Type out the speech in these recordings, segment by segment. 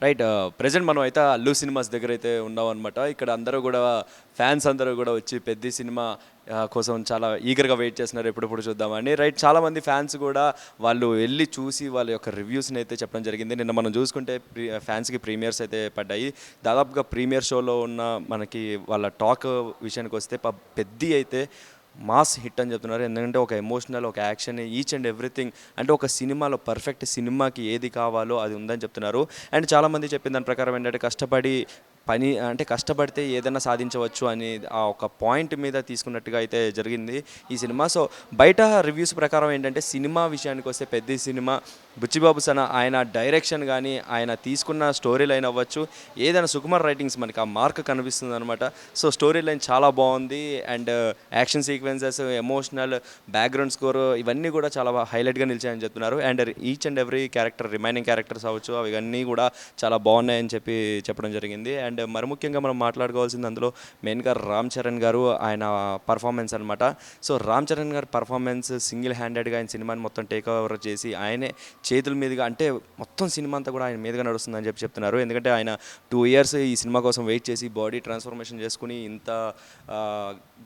Right. Present మనం అయితే Allu cinemas దగ్గర అయితే ఉన్నాం అనమాట. ఇక్కడ అందరూ కూడా ఫ్యాన్స్ అందరూ కూడా వచ్చి పెద్ద సినిమా కోసం చాలా ఈగర్గా వెయిట్ చేస్తున్నారు, ఎప్పుడెప్పుడు చూద్దామని. రైట్, చాలామంది ఫ్యాన్స్ కూడా వాళ్ళు వెళ్ళి చూసి వాళ్ళ యొక్క రివ్యూస్ని అయితే చెప్పడం జరిగింది. నిన్న మనం చూసుకుంటే ఫ్యాన్స్కి ప్రీమియర్స్ అయితే పడ్డాయి. దాదాపుగా ప్రీమియర్ షోలో ఉన్న మనకి వాళ్ళ టాక్ విషయానికి వస్తే పెద్ద అయితే మాస్ హిట్ అని చెప్తున్నారు. ఎందుకంటే ఒక ఎమోషనల్, ఒక యాక్షన్, ఈచ్ అండ్ ఎవ్రీథింగ్, అంటే ఒక సినిమాలో పర్ఫెక్ట్ సినిమాకి ఏది కావాలో అది ఉందని చెప్తున్నారు. అండ్ చాలామంది చెప్పిన దాని ప్రకారం ఏంటంటే కష్టపడితే ఏదైనా సాధించవచ్చు అని ఆ ఒక పాయింట్ మీద తీసుకున్నట్టుగా అయితే జరిగింది ఈ సినిమా. సో బయట రివ్యూస్ ప్రకారం ఏంటంటే సినిమా విషయానికి వస్తే పెద్ద సినిమా బుచ్చిబాబు సన ఆయన డైరెక్షన్ కానీ ఆయన తీసుకున్న స్టోరీ లైన్ అవ్వచ్చు, ఏదైనా సుకుమార్ రైటింగ్స్ మనకి ఆ మార్క్ కనిపిస్తుంది అనమాట. సో స్టోరీ లైన్ చాలా బాగుంది. And action sequences, emotional, background score ఇవన్నీ కూడా చాలా హైలైట్గా నిలిచాయని చెప్తున్నారు. And each and every character, remaining characters అవ్వచ్చు, అవన్నీ కూడా చాలా బాగున్నాయని చెప్పడం జరిగింది. అండ్ మరి ముఖ్యంగా మనం మాట్లాడుకోవాల్సింది అందులో మెయిన్గా రామ్ చరణ్ గారు, ఆయన పర్ఫార్మెన్స్ అనమాట. సో రామ్ చరణ్ గారి పర్ఫార్మెన్స్ సింగిల్ హ్యాండెడ్గా ఆయన సినిమాని మొత్తం టేక్ ఓవర్ చేసి ఆయనే చేతుల మీదుగా, అంటే మొత్తం సినిమా అంతా కూడా ఆయన మీదుగా నడుస్తుందని చెప్తున్నారు. ఎందుకంటే ఆయన 2 years ఈ సినిమా కోసం వెయిట్ చేసి బాడీ ట్రాన్స్ఫర్మేషన్ చేసుకుని ఇంత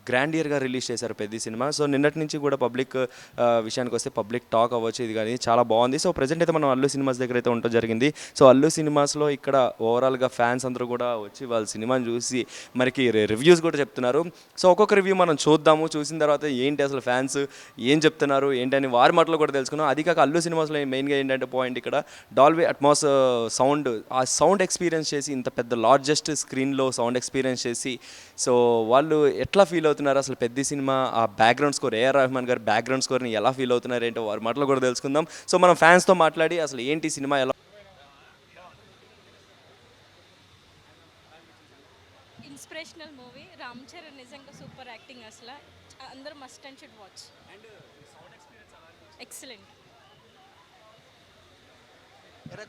గ్రాండియర్గా రిలీజ్ చేశారు పెద్ద సినిమా. సో నిన్నటి నుంచి కూడా పబ్లిక్ విషయానికి వస్తే పబ్లిక్ టాక్ అవ్వచ్చు, ఇది కానీ చాలా బాగుంది. సో ప్రజెంట్ అయితే మనం అల్లు సినిమాస్ దగ్గర అయితే ఉండటం జరిగింది. సో అల్లు సినిమాస్లో ఇక్కడ ఓవరాల్గా ఫ్యాన్స్ అందరూ కూడా వచ్చి వాళ్ళ సినిమాని చూసి మనకి రివ్యూస్ కూడా చెప్తున్నారు. సో ఒక్కొక్క రివ్యూ మనం చూద్దాము, చూసిన తర్వాత ఏంటి అసలు ఫ్యాన్స్ ఏం చెప్తున్నారు ఏంటని వారి మాటలు కూడా తెలుసుకున్నాం. అది కాక అల్లు సినిమాస్లో మెయిన్గా ఏంటంటే పాయింట్ ఇక్కడ డాల్బీ అట్మాస్ సౌండ్, ఆ సౌండ్ ఎక్స్పీరియన్స్ చేసి ఇంత పెద్ద లార్జెస్ట్ స్క్రీన్లో సౌండ్ ఎక్స్పీరియన్స్ చేసి సో వాళ్ళు ఎట్లా ఫీల్ అవుతున్నారు అసలు పెద్ద సినిమా, ఆ బ్యాక్గ్రౌండ్ స్కోర్, ఏఆర్ రెహమాన్ గారి బ్యాక్గ్రౌండ్ స్కోర్ని ఎలా ఫీల్ అవుతున్నారు ఏంటో వారి మాటలు కూడా తెలుసుకుందాం. సో మనం ఫ్యాన్స్తో మాట్లాడి అసలు ఏంటి సినిమా ఎలా. Inspirational movie. రామ్ చరణ్ నిజంగా సూపర్ యాక్టింగ్, అసలు అందరూ must and should watch. Excellent.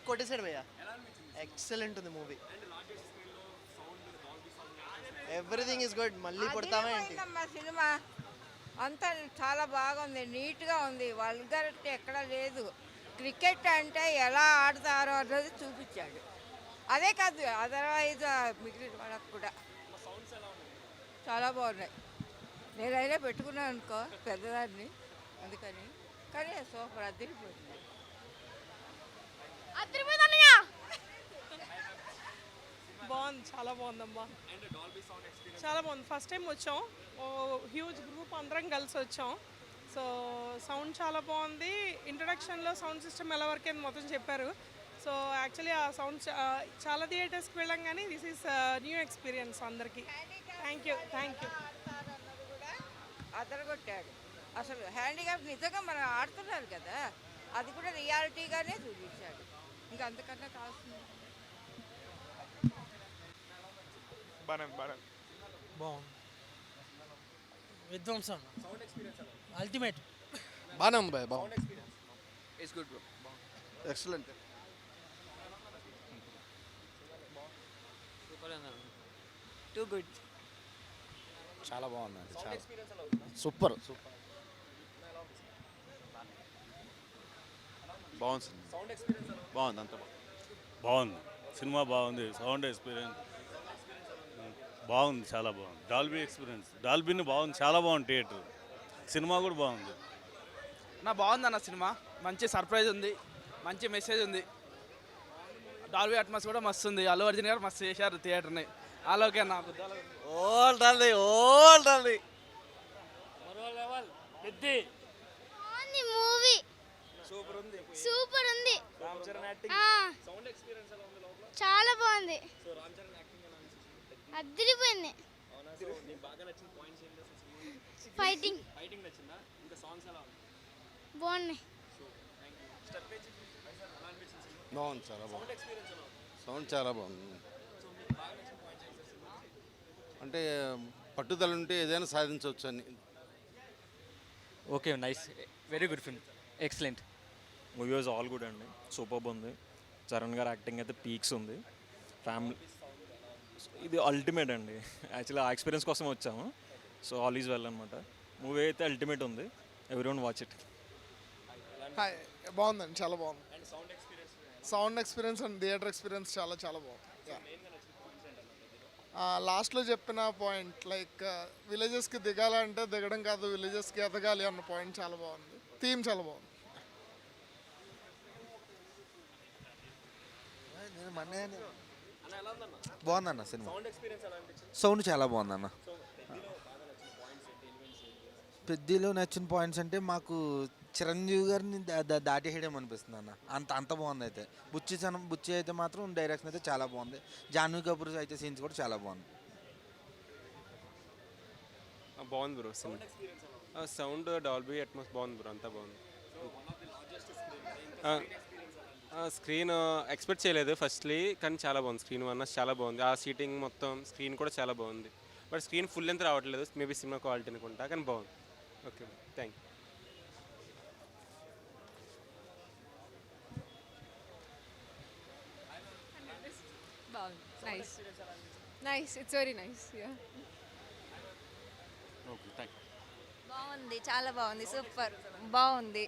కొట్టేసాడు భయ్యా, ఎక్సలెంట్ ఉంది మూవీ. Everything is good. మళ్ళీ కొడతామా ఏంటి? సినిమా అంతా చాలా బాగుంది, నీట్గా ఉంది, వల్గరిటీ ఎక్కడ లేదు. క్రికెట్ అంటే ఎలా ఆడతారో అన్నది చూపించాడు. అదే కాదు, అదర్వైజ్ మిగిలిన వాళ్ళకు కూడా చాలా బాగున్నాయి. నేనైనా పెట్టుకున్నాను అనుకో పెద్దదాన్ని, అందుకని. కానీ సూపర్, అదిరిపోయింది. బాగుంది, చాలా బాగుందమ్మా, చాలా బాగుంది. ఫస్ట్ టైం వచ్చాం, హ్యూజ్ గ్రూప్ అందరం కలిసి వచ్చాం. సో సౌండ్ చాలా బాగుంది. ఇంట్రడక్షన్లో సౌండ్ సిస్టమ్ ఎలా వర్క్ అని మొత్తం చెప్పారు. సో యాక్చువల్లీ ఆ సౌండ్ చాలా థియేటర్స్కి వెళ్ళాం, కానీ దిస్ ఈస్ న్యూ ఎక్స్పీరియన్స్ అందరికీ. Thank you. అదరగొట్టాడు అసలు. హ్యాండిక్యాప్ నిజంగా మనం ఆడుతున్నారు కదా, అది కూడా రియాలిటీగానే చూపించాడు. ఇంకా అంతకన్నా కావాల్సింది బాగుంది. విధ్వంసం అల్టిమేట్. బాగానే ఉంది భయ్యా, బాగుంది. It's good bro, excellent. Too good. చాలా బాగుందండి, చాలా సూపర్. బాగుంది, బాగుంది, అంత బాగుంది. సినిమా బాగుంది, సౌండ్ ఎక్స్పీరియన్స్ బాగుంది, చాలా బాగుంది. డాల్బీ ఎక్స్పీరియన్స్, డాల్బీని బాగుంది, చాలా బాగుంది. థియేటర్ సినిమా కూడా బాగుంది. బాగుంది అన్న సినిమా. మంచి సర్ప్రైజ్ ఉంది, మంచి మెసేజ్ ఉంది. డాల్బీ అట్మాస్ కూడా మస్తు ఉంది. అల్లు అర్జున్ గారు మస్తు చేశారు థియేటర్ని. అలాగే నాకు ఓల్డ్ మూవీ సూపర్ ఉంది. చాలా బాగుంది, అదిరిపోయింది. ఫైటింగ్ బాగున్నాయి. బాగుంది, చాలా బాగుంది. సౌండ్ చాలా బాగుంది. అంటే పట్టుదల ఉంటే ఏదైనా సాధించవచ్చు అని. Okay, nice, very good film, excellent. Movie was all good అండి, సూపర్బ్ ఉంది. చరణ్ గారు యాక్టింగ్ అయితే పీక్స్ ఉంది. ఫ్యామిలీ ఇది అల్టిమేట్ అండి. యాక్చువల్లీ ఆ ఎక్స్పీరియన్స్ కోసం వచ్చాము. సో ఆల్ ఈజ్ వెల్ అనమాట. మూవీ అయితే అల్టిమేట్ ఉంది, ఎవ్రీ వన్ వాచ్ ఇట్. బాగుందండి, చాలా బాగుంది. Sound experience and theatre experience చాలా చాలా బాగుంది. లాస్ట్లో చెప్పిన పాయింట్ లైక్ విలేజెస్కి దిగాలంటే దిగడం కాదు, విలేజెస్కి ఎదగాలి అన్న పాయింట్ చాలా బాగుంది. థీమ్ చాలా బాగుంది. బాగుందన్న సినిమా. సౌండ్ చాలా బాగుందన్న. పెద్దలో నచ్చిన పాయింట్స్ అంటే మాకు చిరంజీవి గారిని దాటేయడం అనిపిస్తుంది అన్న. అంత బాగుంది. అయితే బుచ్చి అయితే మాత్రం డైరెక్షన్ అయితే చాలా బాగుంది. జాహ్నవి కపూర్ అయితే సీన్స్ కూడా చాలా బాగుంది. బాగుంది bro cinema. Sound Dolby Atmos బాగుంది బ్రో, అంతా బాగుంది. స్క్రీన్ ఎక్స్పెక్ట్ చేయలేదు ఫస్ట్లీ, కానీ చాలా బాగుంది. స్క్రీన్ వన్ చాలా బాగుంది. ఆ సీటింగ్ మొత్తం స్క్రీన్ కూడా చాలా బాగుంది. బట్ స్క్రీన్ ఫుల్ లెంత్ రావట్లేదు, మేబీ సినిమా క్వాలిటీ అనుకుంటా, కానీ బాగుంది. Okay thank you. Nice it's very nice. Okay thank you. బాగుంది, చాలా బాగుంది, సూపర్ బాగుంది.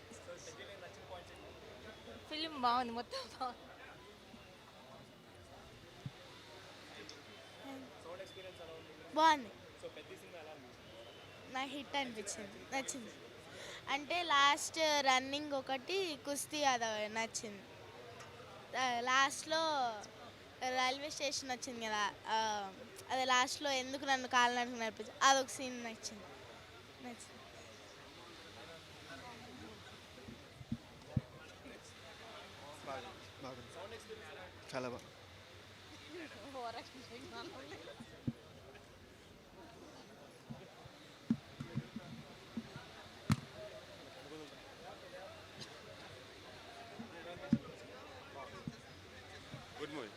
ఫిలిం బాగుంది, మొత్తం బాగుంది. బాగుంది. నాకు హిట్ అనిపించింది, నచ్చింది. అంటే లాస్ట్ రన్నింగ్ ఒకటి, కుస్తీ అది నచ్చింది. లాస్ట్లో రైల్వే స్టేషన్ వచ్చింది కదా, అది లాస్ట్లో ఎందుకు నన్ను కాలినట్టు నడిపించింది, అదొక సీన్ నచ్చింది. చాలా బాగుంది. Good movie.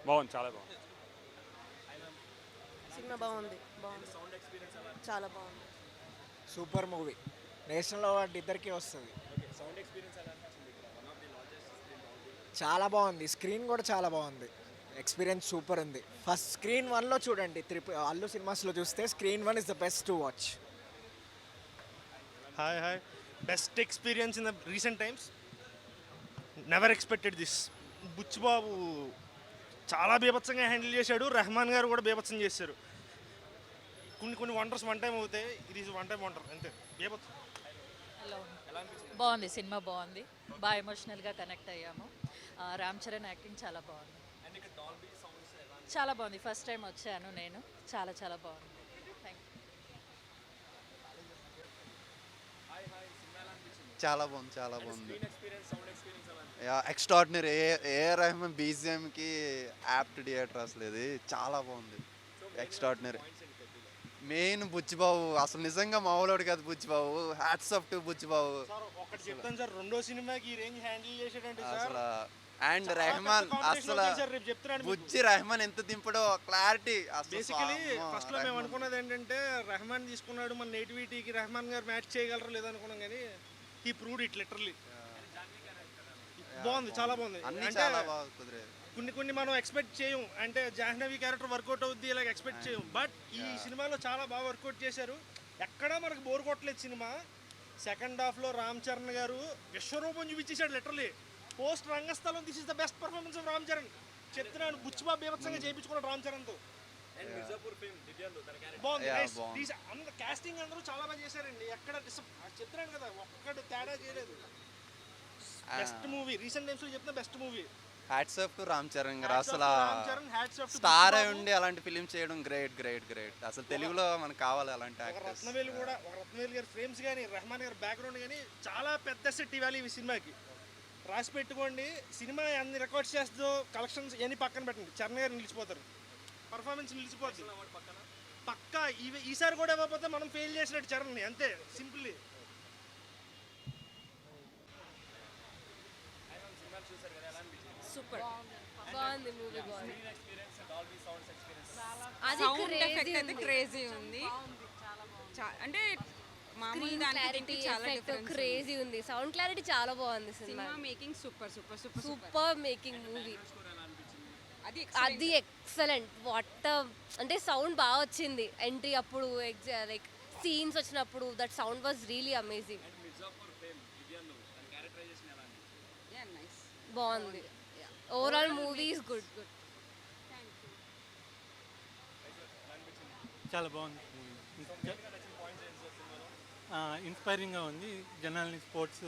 బాగుంది, చాలా బాగుంది. సినిమా బాగుంది, చాలా బాగుంది. Super movie. నేషనల్ అవార్డు ఇద్దరికి వస్తుంది. చాలా బాగుంది. స్క్రీన్ కూడా చాలా బాగుంది. ఎక్స్పీరియన్స్ సూపర్ ఉంది. ఫస్ట్ స్క్రీన్ 1లో చూడండి. అల్లు సినిమాస్లో చూస్తే screen 1 is the best to watch. Hi best experience in the recent times. Never expected this. Buchibabu చాలా బీభత్సంగా హ్యాండిల్ చేశాడు. రెహమాన్ గారు కూడా బీభత్సం చేశారు. కొన్ని వండర్స్ వన్ టైం అవుతాయి, ఇది ఈజ్ వన్ టైం వండర్ అంతే. బీభత్సం. బాగుంది, సినిమా బాగుంది. బాగా ఎమోషనల్గా కనెక్ట్ అయ్యాము. రామ్ చరణ్ యాక్టింగ్ చాలా బాగుంది. చాలా బాగుంది. ఫస్ట్ టైం వచ్చాను నేను. చాలా చాలా బాగుంది. Thank you. చాలా బాగుంది. ఎక్స్ట్రాడినరీ. ఏఆర్ రెహమాన్ బీజిఎంకి యాప్ట్ థియేటర్ అసలు ఇది చాలా బాగుంది. ఎక్స్ట్రాడినరీ. మెయిన్ బుచ్చిబాబు అసలు నిజంగా మామూలుడు కాదు Buchibabu. Hats off to Buchibabu. ఒకటి చెప్తాను సార్, రెండో సినిమాకి ఈ రేంజ్ హ్యాండిల్ చేసాడంటే అసలు. అండ్ రెహమాన్ అసలు బుచ్చి రెహమాన్ ఎంత దింపడో క్లారిటీ. బేసికలీ ఫస్ట్ లో మేము అనుకున్నది ఏంటంటే రెహమాన్ తీసుకున్నాడు, మన నేటివిటీకి రెహమాన్ గారు మ్యాచ్ చేయగలరు లేదనుకున్నాం, కానీ హీ ప్రూవ్డ్ ఇట్ లిటరల్లీ. బాగుంది, చాలా బాగుంది. కొన్ని మనం ఎక్స్పెక్ట్ చేయం, అంటే జాహ్నవి క్యారెక్టర్ వర్కౌట్ అవుద్ది ఇలాగ ఎక్స్పెక్ట్ చేయం. బట్ ఈ సినిమాలో చాలా బాగా వర్కౌట్ చేశారు. ఎక్కడా మనకు బోర్ కొట్టలేదు సినిమా. సెకండ్ హాఫ్లో రామ్ చరణ్ గారు విశ్వరూపం చూపించేశాడు literally. Post Rangasthalam this is the best performance of Ram Charan. చెప్తున్నాను, బుచ్చిబాబు బీభత్సంగా చేయించుకున్నాడు రామ్ చరణ్తో. బాగుంది. కాస్టింగ్ అందరూ చాలా బాగా చేశారండి. ఎక్కడ చెప్తున్నాను కదా, ఒక్కడు తేడా చేయలేదు. బెస్ట్ మూవీ రీసెంట్ టైమ్స్ లో చెప్తున్నా, best movie. Hats off to Ram Charan గారు. అసలు స్టార్ అయి ఉండి అలాంటి ఫిలిం చేయడం గ్రేట్. అసలు తెలుగులో మనకు కావాలి అలాంటి యాక్టర్స్. రత్నవేలు గారి ఫ్రేమ్స్ కానీ, రెహమాన్ గారి బ్యాక్గ్రౌండ్ కానీ చాలా పెద్ద సెట్ ఇవ్వాలి ఈ సినిమాకి. రాసి పెట్టుకోండి. సినిమా అన్ని రికార్డ్స్ చేస్తూ కలెక్షన్స్ ఇవన్నీ పక్కన పెట్టండి, చరణ్ గారు నిలిచిపోతారు. పర్ఫార్మెన్స్ నిలిచిపోతుంది పక్కా. ఈసారి కూడా ఇవ్వకపోతే మనం ఫెయిల్ చేసినట్టు చరణ్ని, అంతే సింపుల్లీ. సూపర్ బాగుంది మూవీ. అది క్రేజీ ఉంది. అంటే క్రేజీ ఉంది. సౌండ్ క్లారిటీ చాలా బాగుంది. Cinema making super making movie. అది ఎక్సలెంట్. వాట్ అంటే సౌండ్ బాగా వచ్చింది ఎంట్రీ అప్పుడు, లైక్ సీన్స్ వచ్చినప్పుడు that sound was really amazing. బాగుంది. Overall movie is good. చాలా బాగుంది. ఇన్స్పైరింగ్గా ఉంది. జనాల్ని స్పోర్ట్స్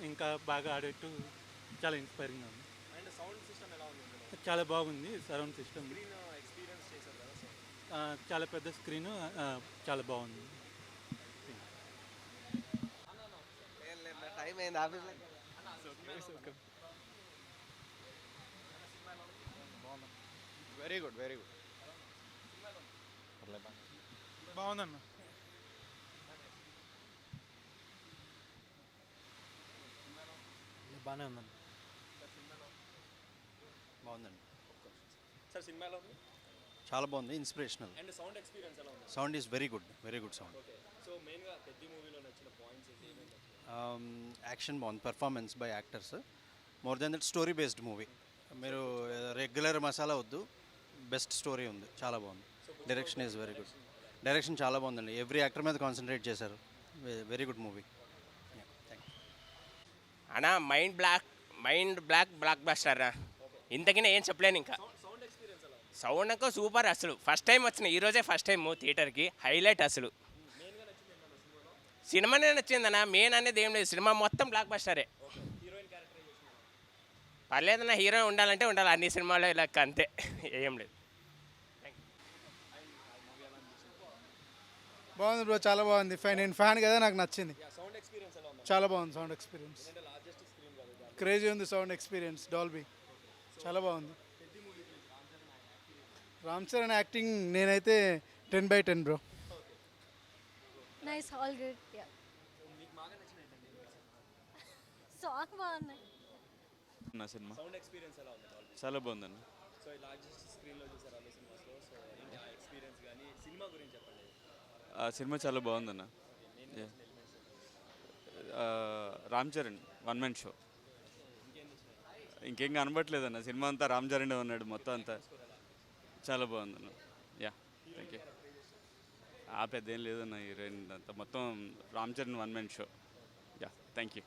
ఇంకా బాగా ఆడేట్టు చాలా ఇన్స్పైరింగ్గా ఉంది. చాలా బాగుంది సరౌండ్ సిస్టమ్. చాలా పెద్ద స్క్రీను, చాలా బాగుంది. టైం అయింది ఆఫీస్లో. Very good, very good. బాగుందన్న. బాగానే ఉందండి. బాగుందండి. సార్ సినిమాలో చాలా బాగుంది, ఇన్స్పిరేషనల్. అండ్ సౌండ్ ఎక్స్పీరియన్స్ ఎలా ఉంది? Sound is very good, very good sound. Okay. So మెయిన్గా పెద్ద మూవీలో నచ్చిన పాయింట్స్ ఏంటి? యాక్షన్ బాగుంది, performance by actors. More than that story based movie. మీరు రెగ్యులర్ మసాలా వద్దు, బెస్ట్ స్టోరీ ఉంది, చాలా బాగుంది. Direction is very good. Direction చాలా బాగుందండి, ఎవ్రీ యాక్టర్ మీద కాన్సన్ట్రేట్ చేశారు. Very good movie. అన్నా మైండ్ బ్లాక్ బస్టర్ రా. ఇంతకనే ఏం చెప్పలేను ఇంకా. సౌండ్ ఇంకా సూపర్ అసలు. ఫస్ట్ టైం వచ్చిన ఈరోజే ఫస్ట్ టైం థియేటర్కి, హైలైట్ అసలు. సినిమానే నచ్చిందన్నా, మెయిన్ అనేది ఏం లేదు, సినిమా మొత్తం బ్లాక్ బస్టరే. పర్లేదన్నా, హీరో ఉండాలంటే ఉండాలి అన్ని సినిమాలో లెక్క, అంతే, ఏం లేదు. బాగుంది బ్రో, చాలా బాగుంది. నేను ఫ్యాన్ కదా, నాకు నచ్చింది. సౌండ్ ఎక్స్పీరియన్స్ ఎలా ఉంది? చాలా బాగుంది సౌండ్ ఎక్స్పీరియన్స్. లార్జెస్ట్ స్క్రీన్ కదా, క్రేజీ ఉంది సౌండ్ ఎక్స్పీరియన్స్. డాల్బీ చాలా బాగుంది. రామ్ చరణ్ యాక్టింగ్ నేనైతే 10/10 bro. Nice, all good. Song బాగున్నాయి. నా సినిమా సౌండ్ ఎక్స్పీరియన్స్ ఎలా ఉంది? చాలా బాగుందండి. సో ఈ లార్జెస్ట్ స్క్రీన్లో చూసారు అన్ని సినిమాస్లో. సో ఏంటి ఆ ఎక్స్పీరియన్స్ కానీ సినిమా గురించి చెప్పండి. ఆ సినిమా చాలా బాగుందన్న. Ram Charan one man show, ఇంకేం కనబట్లేదన్న. సినిమా అంతా రామ్ చరణ్ ఉన్నాడు మొత్తం అంతా. చాలా బాగుందన్న. Yeah, thank you. పెద్ద ఏం లేదన్న, హీరోయిన్ అంతా మొత్తం Ram Charan one man show. Yeah, thank you.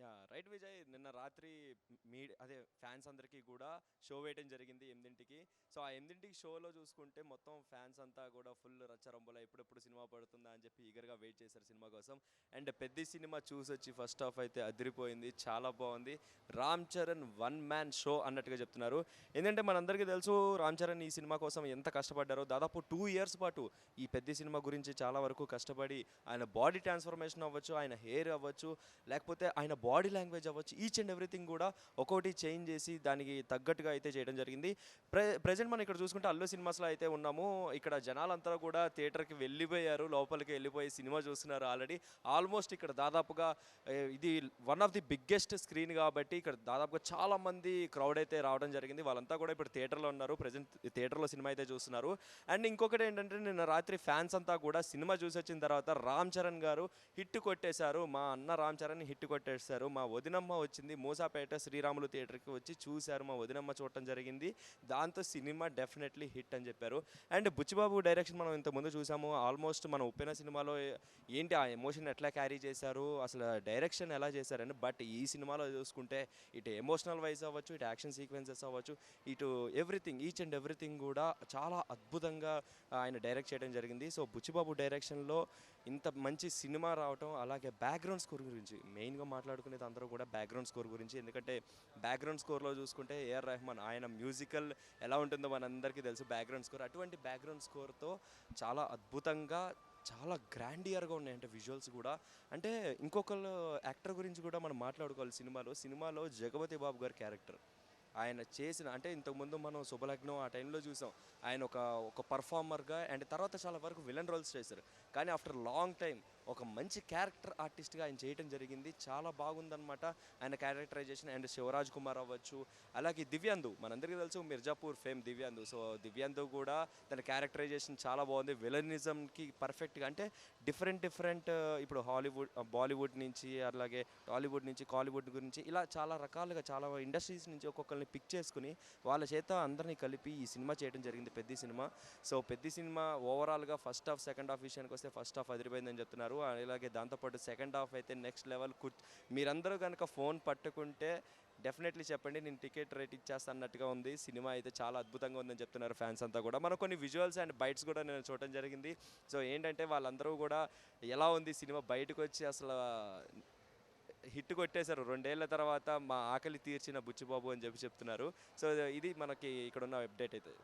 Yeah, right Vijay. నిన్న రాత్రి అదే ఫ్యాన్స్ అందరికీ కూడా షో వేయడం జరిగింది 8ంటికి. సో ఆ 8ంటికి షోలో చూసుకుంటే మొత్తం ఫ్యాన్స్ అంతా కూడా ఫుల్ రచ్చరంబుల, ఎప్పుడెప్పుడు సినిమా పడుతుందా అని చెప్పి ఈగర్గా వెయిట్ చేశారు సినిమా కోసం. అండ్ పెద్ద సినిమా చూసొచ్చి ఫస్ట్ హాఫ్ అయితే అదిరిపోయింది, చాలా బాగుంది. Ram Charan one man show అన్నట్టుగా చెప్తున్నారు. ఏంటంటే మనందరికీ తెలుసు రామ్ చరణ్ ఈ సినిమా కోసం ఎంత కష్టపడ్డారో. దాదాపు 2 years పాటు ఈ పెద్ద సినిమా గురించి చాలా వరకు కష్టపడి, ఆయన బాడీ ట్రాన్స్ఫర్మేషన్ అవ్వచ్చు, ఆయన హెయిర్ అవ్వచ్చు, లేకపోతే ఆయన బాడీ లాంగ్వేజ్ అవ్వచ్చు, ఈచ్ అండ్ ఎవ్రీథింగ్ కూడా ఒక్కొక్కటి చేంజ్ చేసి దానికి తగ్గట్టుగా అయితే చేయడం జరిగింది. ప్రజెంట్ మనం ఇక్కడ చూసుకుంటే అల్లు సినిమాస్లో అయితే ఉన్నాము. ఇక్కడ జనాలంతా కూడా థియేటర్కి వెళ్ళిపోయారు, లోపలికి వెళ్ళిపోయి సినిమా చూస్తున్నారు ఆల్రెడీ. ఆల్మోస్ట్ ఇక్కడ దాదాపుగా ఇది one of the biggest screen కాబట్టి ఇక్కడ దాదాపుగా చాలామంది క్రౌడ్ అయితే రావడం జరిగింది. వాళ్ళంతా కూడా ఇప్పుడు థియేటర్లో ఉన్నారు, ప్రజెంట్ థియేటర్లో సినిమా అయితే చూస్తున్నారు. అండ్ ఇంకొకటి ఏంటంటే నిన్న రాత్రి ఫ్యాన్స్ అంతా కూడా సినిమా చూసి వచ్చిన తర్వాత రామ్ చరణ్ గారు హిట్ కొట్టేశారు, మా అన్న రామ్ చరణ్ హిట్ కొట్టేశారు. మా వదినమ్మ వచ్చింది మూసాపేట శ్రీరాములు థియేటర్కి వచ్చి చూశారు, మా వదినమ్మ చూడటం జరిగింది, దాంతో సినిమా డెఫినెట్లీ హిట్ అని చెప్పారు. అండ్ బుచ్చిబాబు డైరెక్షన్ మనం ఇంతకుముందు చూసాము. ఆల్మోస్ట్ మనం ఉప్పెన సినిమాలో ఏంటి ఆ ఎమోషన్ ఎట్లా క్యారీ చేశారు, అసలు డైరెక్షన్ ఎలా చేశారని. బట్ ఈ సినిమాలో చూసుకుంటే ఇటు ఎమోషనల్ వైజ్ అవ్వచ్చు, ఇటు యాక్షన్ సీక్వెన్సెస్ అవ్వచ్చు, ఇటు ఎవ్రీథింగ్ ఈచ్ అండ్ ఎవ్రీథింగ్ కూడా చాలా అద్భుతంగా ఆయన డైరెక్ట్ చేయడం జరిగింది. సో బుచ్చిబాబు డైరెక్షన్లో ఇంత మంచి సినిమా రావటం, అలాగే బ్యాక్గ్రౌండ్ స్కోర్ గురించి మెయిన్గా మాట్లాడుకునేది అందరూ కూడా బ్యాక్గ్రౌండ్ స్కోర్ గురించి. ఎందుకంటే బ్యాక్గ్రౌండ్ స్కోర్లో చూసుకుంటే ఏఆర్ రెహమాన్ ఆయన మ్యూజికల్ ఎలా ఉంటుందో మనందరికీ తెలుసు. బ్యాక్గ్రౌండ్ స్కోర్, అటువంటి బ్యాక్గ్రౌండ్ స్కోర్తో చాలా అద్భుతంగా, చాలా గ్రాండియర్గా ఉన్నాయి అంటే విజువల్స్ కూడా. అంటే ఇంకొకళ్ళు యాక్టర్ గురించి కూడా మనం మాట్లాడుకోవాలి. సినిమాలో జగపతి బాబు గారి క్యారెక్టర్ ఆయన చేసిన, అంటే ఇంతకుముందు మనం శుభలగ్నం ఆ టైంలో చూసాం ఆయన ఒక పర్ఫార్మర్గా, అండ్ తర్వాత చాలా వరకు విలన్ రోల్స్ చేశారు. కానీ ఆఫ్టర్ లాంగ్ టైం ఒక మంచి క్యారెక్టర్ ఆర్టిస్ట్గా ఆయన చేయడం జరిగింది. చాలా బాగుందన్నమాట ఆయన క్యారెక్టరైజేషన్. అండ్ శివరాజ్ కుమార్ అవ్వచ్చు, అలాగే దివ్యాందు, మనందరికీ తెలుసు మిర్జాపూర్ ఫేమ్ దివ్యాందు. సో దివ్యాందు కూడా తన క్యారెక్టరైజేషన్ చాలా బాగుంది. విలనిజంకి పర్ఫెక్ట్గా, అంటే డిఫరెంట్ ఇప్పుడు బాలీవుడ్ నుంచి, అలాగే టాలీవుడ్ నుంచి, కాలీవుడ్ గురించి ఇలా చాలా రకాలుగా చాలా ఇండస్ట్రీస్ నుంచి ఒక్కొక్కరిని పిక్ చేసుకుని వాళ్ళ చేత అందరినీ కలిపి ఈ సినిమా చేయడం జరిగింది, పెద్ద సినిమా. సో పెద్ద సినిమా ఓవరాల్గా ఫస్ట్ హాఫ్ సెకండ్ హాఫ్ విషయానికి వస్తే ఫస్ట్ హాఫ్ అదిరిపోయిందని చెప్తున్నారు. అలాగే దాంతోపాటు సెకండ్ హాఫ్ అయితే నెక్స్ట్ లెవెల్. మీరందరూ కనుక ఫోన్ పట్టుకుంటే డెఫినెట్లీ చెప్పండి, నేను టికెట్ రేట్ ఇచ్చేస్తాను అన్నట్టుగా ఉంది. సినిమా అయితే చాలా అద్భుతంగా ఉందని చెప్తున్నారు ఫ్యాన్స్ అంతా కూడా. మనం కొన్ని విజువల్స్ అండ్ బైట్స్ కూడా నేను చూడటం జరిగింది. సో ఏంటంటే వాళ్ళందరూ కూడా ఎలా ఉంది సినిమా, బయటకు వచ్చి అసలు హిట్ కొట్టేశారు. 2 ఏళ్ల తర్వాత మా ఆకలి తీర్చిన బుచ్చిబాబు అని చెప్తున్నారు. సో ఇది మనకి ఇక్కడ ఉన్న అప్డేట్ అయితే.